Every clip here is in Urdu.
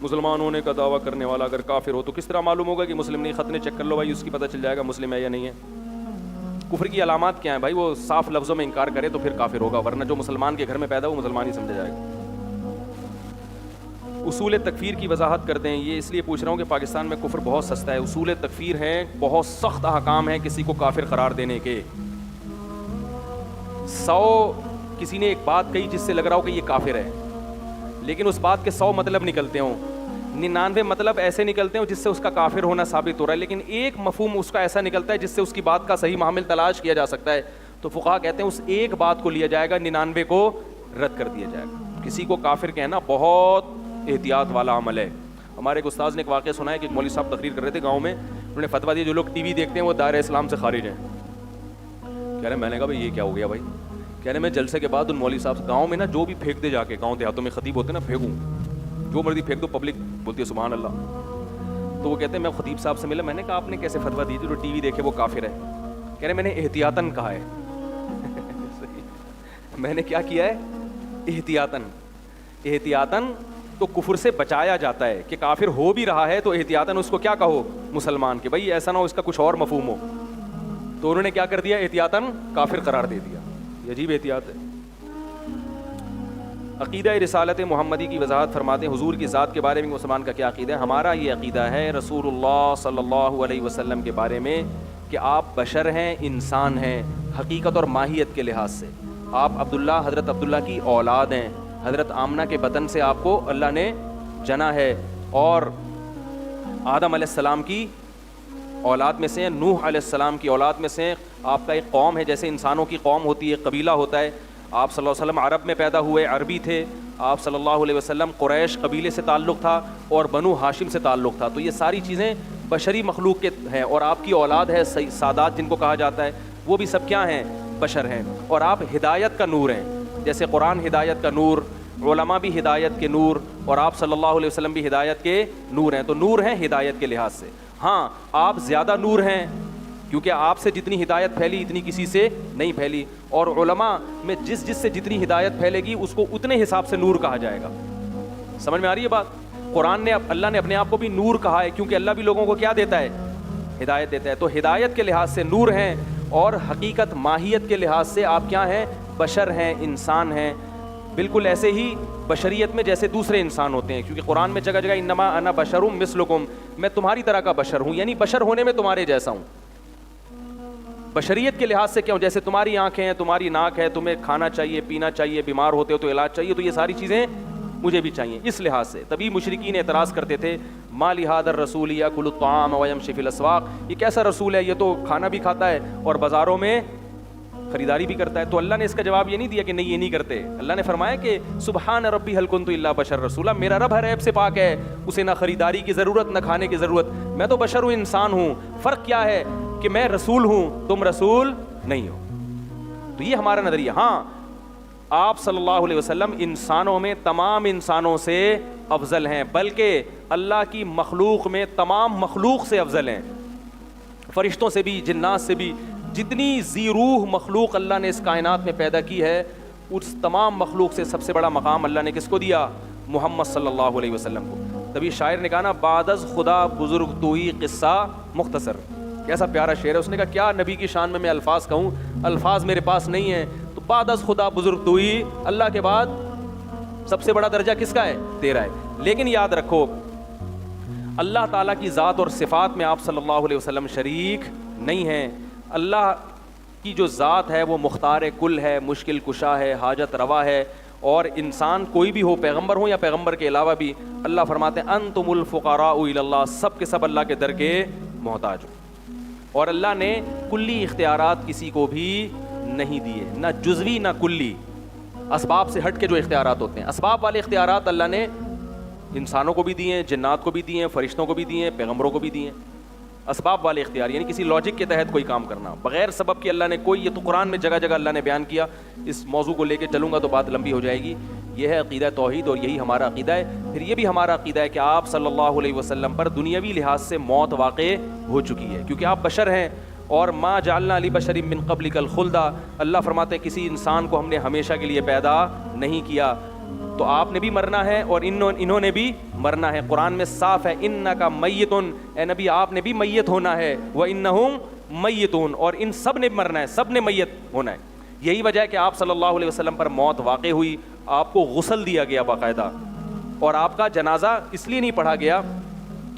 مسلمان ہونے کا دعویٰ کرنے والا اگر کافر ہو تو کس طرح معلوم ہوگا کہ مسلم نہیں؟ ختنے چیک کر لو بھائی، اس کی پتہ چل جائے گا مسلم ہے یا نہیں ہے۔ کفر کی علامات کیا ہیں بھائی؟ وہ صاف لفظوں میں انکار کرے تو پھر کافر ہوگا، ورنہ جو مسلمان کے گھر میں پیدا ہو وہ مسلمان ہی سمجھا جائے گا۔ اصول تکفیر کی وضاحت کرتے ہیں۔ یہ اس لیے پوچھ رہا ہوں کہ پاکستان میں کفر بہت سستا ہے۔ اصول تکفیر ہیں، بہت سخت احکام ہیں کسی کو کافر قرار دینے کے۔ 100 کسی نے ایک بات کہی جس سے لگ رہا ہو کہ یہ کافر ہے، لیکن اس بات کے 100 مطلب نکلتے ہوں، 99 مطلب ایسے نکلتے ہوں جس سے اس کا کافر ہونا ثابت ہو رہا ہے، لیکن ایک مفہوم اس کا ایسا نکلتا ہے جس سے اس کی بات کا صحیح محمل تلاش کیا جا سکتا ہے، تو فقہا کہتے ہیں اس ایک بات کو لیا جائے گا، 99 کو رد کر دیا جائے گا۔ کسی کو کافر کہنا بہت احتیاط والا عمل ہے۔ ہمارے ایک استاذ نے ایک واقعہ سنا ہے کہ ایک مولوی صاحب تقریر کر رہے تھے گاؤں میں، انہوں نے فتویٰ دیا جو لوگ ٹی وی دیکھتے ہیں وہ دائرہ اسلام سے خارج ہیں۔ کہہ رہے میں نے کہا بھائی یہ کیا ہو گیا بھائی؟ کہہ رہے میں جلسے کے بعد ان مولوی صاحب گاؤں میں نا جو بھی پھینک دے، جا کے گاؤں دیہاتوں میں خطیب ہوتے ہیں نا، پھینکوں جو مرضی پھینک دو، پبلک بولتی ہے سبحان اللہ۔ تو وہ کہتے ہیں میں خطیب صاحب سے ملا، میں نے کہا آپ نے کیسے فتویٰ دی جو ٹی وی دیکھے وہ کافر ہے؟ کہہ رہے میں نے احتیاطاً کہا ہے۔ میں نے کیا کیا ہے؟ احتیاطاً تو کفر سے بچایا جاتا ہے کہ کافر ہو بھی رہا ہے تو احتیاطاً اس کو کیا کہو؟ مسلمان، کہ بھائی ایسا نہ ہو اس کا کچھ اور مفہوم ہو۔ تو انہوں نے کیا کر دیا؟ احتیاطاً کافر قرار دے دیا۔ یہ عجیب احتیاط ہے۔ عقیدہ رسالت محمدی کی وضاحت فرماتے ہیں۔ حضور کی ذات کے بارے میں مسلمان کا کیا عقیدہ ہے؟ ہمارا یہ عقیدہ ہے رسول اللہ صلی اللہ علیہ وسلم کے بارے میں کہ آپ بشر ہیں، انسان ہیں حقیقت اور ماہیت کے لحاظ سے۔ آپ عبداللہ، حضرت عبداللہ کی اولاد ہیں، حضرت آمنہ کے بطن سے آپ کو اللہ نے جنا ہے، اور آدم علیہ السلام کی اولاد میں سے ہیں، نوح علیہ السلام کی اولاد میں سے ہیں۔ آپ کا ایک قوم ہے، جیسے انسانوں کی قوم ہوتی ہے، قبیلہ ہوتا ہے۔ آپ صلی اللہ علیہ وسلم عرب میں پیدا ہوئے، عربی تھے۔ آپ صلی اللہ علیہ وسلم قریش قبیلے سے تعلق تھا اور بنو ہاشم سے تعلق تھا۔ تو یہ ساری چیزیں بشری مخلوق کے ہیں، اور آپ کی اولاد ہے سادات جن کو کہا جاتا ہے، وہ بھی سب کیا ہیں؟ بشر ہیں۔ اور آپ ہدایت کا نور ہیں، جیسے قرآن ہدایت کا نور، علماء بھی ہدایت کے نور، اور آپ صلی اللہ علیہ وسلم بھی ہدایت کے نور ہیں۔ تو نور ہیں ہدایت کے لحاظ سے۔ ہاں آپ زیادہ نور ہیں کیونکہ آپ سے جتنی ہدایت پھیلی اتنی کسی سے نہیں پھیلی، اور علماء میں جس سے جتنی ہدایت پھیلے گی اس کو اتنے حساب سے نور کہا جائے گا۔ سمجھ میں آ رہی ہے بات؟ قرآن نے، اللہ نے اپنے آپ کو بھی نور کہا ہے کیونکہ اللہ بھی لوگوں کو کیا دیتا ہے؟ ہدایت دیتا ہے۔ تو ہدایت کے لحاظ سے نور ہیں، اور حقیقت ماہیت کے لحاظ سے آپ کیا ہیں؟ بشر ہیں، انسان ہیں۔ بالکل ایسے ہی بشریت میں جیسے دوسرے انسان ہوتے ہیں، کیونکہ قرآن میں جگہ جگہ انما انا بشر مثلکم، میں تمہاری طرح کا بشر ہوں، یعنی بشر ہونے میں تمہارے جیسا ہوں۔ بشریت کے لحاظ سے کیا ہوں؟ جیسے تمہاری آنکھیں ہیں، تمہاری ناک ہے، تمہیں کھانا چاہیے، پینا چاہیے، بیمار ہوتے ہو تو علاج چاہیے، تو یہ ساری چیزیں مجھے بھی چاہیے، اس لحاظ سے۔ تبھی مشرکین اعتراض کرتے تھے ما لہذا الرسول یاکل الطعام ویمشی فی الاسواق، یہ کیسا رسول ہے، یہ تو کھانا بھی کھاتا ہے اور بازاروں میں خریداری بھی کرتا ہے۔ تو اللہ نے اس کا جواب یہ نہیں دیا کہ نہیں یہ نہیں کرتے، اللہ نے فرمایا کہ سبحان ربی هل كنت الا بشر رسولا، میرا رب ہر عیب سے پاک ہے، اسے نہ خریداری کی ضرورت نہ کھانے کی ضرورت، میں تو بشر ہوں، انسان ہوں۔ فرق کیا ہے کہ میں رسول ہوں، تم رسول نہیں ہو۔ تو یہ ہمارا نظریہ۔ ہاں آپ صلی اللہ علیہ وسلم انسانوں میں تمام انسانوں سے افضل ہیں، بلکہ اللہ کی مخلوق میں تمام مخلوق سے افضل ہیں، فرشتوں سے بھی، جنات سے بھی۔ جتنی ذی روح مخلوق اللہ نے اس کائنات میں پیدا کی ہے، اس تمام مخلوق سے سب سے بڑا مقام اللہ نے کس کو دیا؟ محمد صلی اللہ علیہ وسلم کو۔ تبھی شاعر نے کہا نا بعد از خدا بزرگ تو ہی قصہ مختصر، کیسا پیارا شعر ہے۔ اس نے کہا کیا نبی کی شان میں الفاظ کہوں، الفاظ میرے پاس نہیں ہیں، تو بعد از خدا بزرگ تو ہی، اللہ کے بعد سب سے بڑا درجہ کس کا ہے؟ تیرا ہے۔ لیکن یاد رکھو اللہ تعالیٰ کی ذات اور صفات میں آپ صلی اللہ علیہ وسلم شریک نہیں ہیں۔ اللہ کی جو ذات ہے وہ مختار کل ہے، مشکل کشا ہے، حاجت روا ہے، اور انسان کوئی بھی ہو، پیغمبر ہو یا پیغمبر کے علاوہ بھی، اللہ فرماتے ہیں انتم الفقراء الی اللہ، سب کے سب اللہ کے در کے محتاج ہو۔ اور اللہ نے کلی اختیارات کسی کو بھی نہیں دیے، نہ جزوی نہ کلی، اسباب سے ہٹ کے جو اختیارات ہوتے ہیں، اسباب والے اختیارات اللہ نے انسانوں کو بھی دیے ہیں، جنات کو بھی دیے ہیں، فرشتوں کو بھی دیے ہیں، پیغمبروں کو بھی دیے ہیں۔ اسباب والے اختیار یعنی کسی لاجک کے تحت کوئی کام کرنا، بغیر سبب کے اللہ نے کوئی، یہ تو قرآن میں جگہ جگہ اللہ نے بیان کیا۔ اس موضوع کو لے کے چلوں گا تو بات لمبی ہو جائے گی۔ یہ ہے عقیدہ توحید، اور یہی ہمارا عقیدہ ہے۔ پھر یہ بھی ہمارا عقیدہ ہے کہ آپ صلی اللہ علیہ وسلم پر دنیاوی لحاظ سے موت واقع ہو چکی ہے، کیونکہ آپ بشر ہیں، اور ما جعلنا لبشر من قبلک الخلد، اللہ فرماتے ہیں کسی انسان کو ہم نے ہمیشہ کے لیے پیدا نہیں کیا۔ تو آپ نے بھی مرنا ہے اور انہوں نے بھی مرنا ہے. قرآن میں صاف ہے انک میتن, اے نبی آپ نے بھی میت ہونا ہے, وانہم میتون, اور ان سب نے مرنا ہے, سب نے میت ہونا ہے. یہی وجہ ہے کہ آپ صلی اللہ علیہ وسلم پر موت واقع ہوئی, آپ کو غسل دیا گیا باقاعدہ, اور آپ کا جنازہ اس لیے نہیں پڑھا گیا.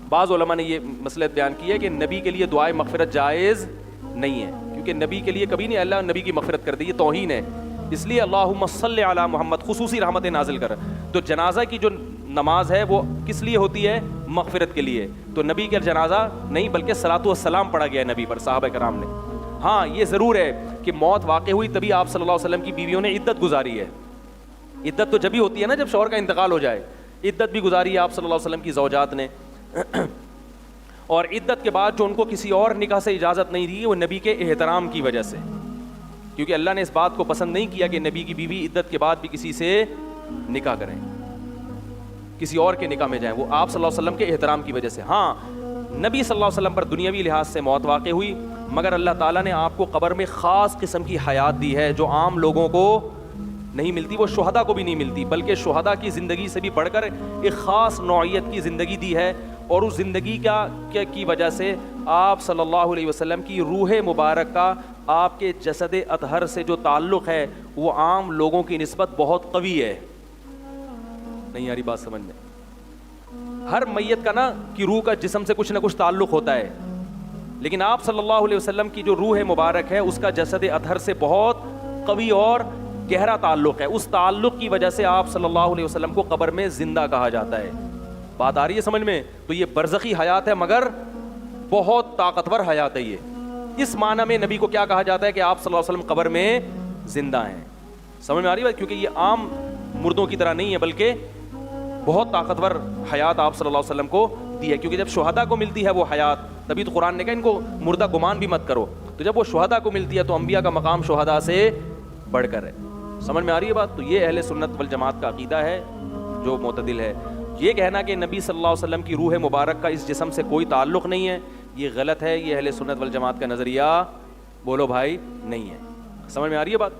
بعض علماء نے یہ مصلحت بیان کی ہے کہ نبی کے لیے دعائے مغفرت جائز نہیں ہے, کیونکہ نبی کے لیے کبھی نہیں اللہ نبی کی مغفرت کر دی, یہ توہین ہے. اس لیے اللہم صلی علی محمد خصوصی رحمت نازل کر. تو جنازہ کی جو نماز ہے وہ کس لیے ہوتی ہے؟ مغفرت کے لیے. تو نبی کا جنازہ نہیں بلکہ صلاۃ والسلام پڑھا گیا نبی پر صحابہ کرام نے. ہاں یہ ضرور ہے کہ موت واقع ہوئی تبھی آپ صلی اللہ علیہ وسلم کی بیویوں نے عدت گزاری ہے. عدت تو جبھی ہوتی ہے نا جب شوہر کا انتقال ہو جائے, عدت بھی گزاری ہے آپ صلی اللہ علیہ وسلم کی زوجات نے. اور عدت کے بعد جو ان کو کسی اور نکاح سے اجازت نہیں دی وہ نبی کے احترام کی وجہ سے, کیونکہ اللہ نے اس بات کو پسند نہیں کیا کہ نبی کی بیوی عدت کے بعد بھی کسی سے نکاح کریں, کسی اور کے نکاح میں جائیں, وہ آپ صلی اللہ علیہ وسلم کے احترام کی وجہ سے. ہاں نبی صلی اللہ علیہ وسلم پر دنیاوی لحاظ سے موت واقع ہوئی, مگر اللہ تعالیٰ نے آپ کو قبر میں خاص قسم کی حیات دی ہے جو عام لوگوں کو نہیں ملتی, وہ شہداء کو بھی نہیں ملتی, بلکہ شہداء کی زندگی سے بھی بڑھ کر ایک خاص نوعیت کی زندگی دی ہے. اور اس زندگی کی وجہ سے آپ صلی اللہ علیہ وسلم کی روح مبارک کا آپ کے جسد اطہر سے جو تعلق ہے وہ عام لوگوں کی نسبت بہت قوی ہے. نہیں آ رہی بات سمجھ میں؟ ہر میت کا نا کی روح کا جسم سے کچھ نہ کچھ تعلق ہوتا ہے, لیکن آپ صلی اللہ علیہ وسلم کی جو روح مبارک ہے اس کا جسد اطہر سے بہت قوی اور گہرا تعلق ہے. اس تعلق کی وجہ سے آپ صلی اللہ علیہ وسلم کو قبر میں زندہ کہا جاتا ہے. بات آ رہی ہے سمجھ میں؟ تو یہ برزخی حیات ہے مگر بہت طاقتور حیات ہے. یہ اس معنی میں نبی کو کیا کہا جاتا ہے کہ آپ صلی اللہ علیہ وسلم قبر میں زندہ ہیں. سمجھ میں آ رہی ہے؟ کیونکہ یہ عام مردوں کی طرح نہیں ہے بلکہ بہت طاقتور حیات آپ صلی اللہ علیہ وسلم کو دی ہے. کیونکہ جب شہداء کو ملتی ہے وہ حیات, تبھی تو قرآن نے کہا ان کو مردہ گمان بھی مت کرو, تو جب وہ شہداء کو ملتی ہے تو انبیاء کا مقام شہداء سے بڑھ کر ہے. سمجھ میں آ رہی ہے بات؟ تو یہ اہل سنت والجماعت کا عقیدہ ہے جو معتدل ہے. یہ کہنا کہ نبی صلی اللہ علیہ وسلم کی روح مبارک کا اس جسم سے کوئی تعلق نہیں ہے یہ غلط ہے, یہ اہل سنت والجماعت کا نظریہ بولو بھائی نہیں ہے. سمجھ میں آ رہی ہے بات؟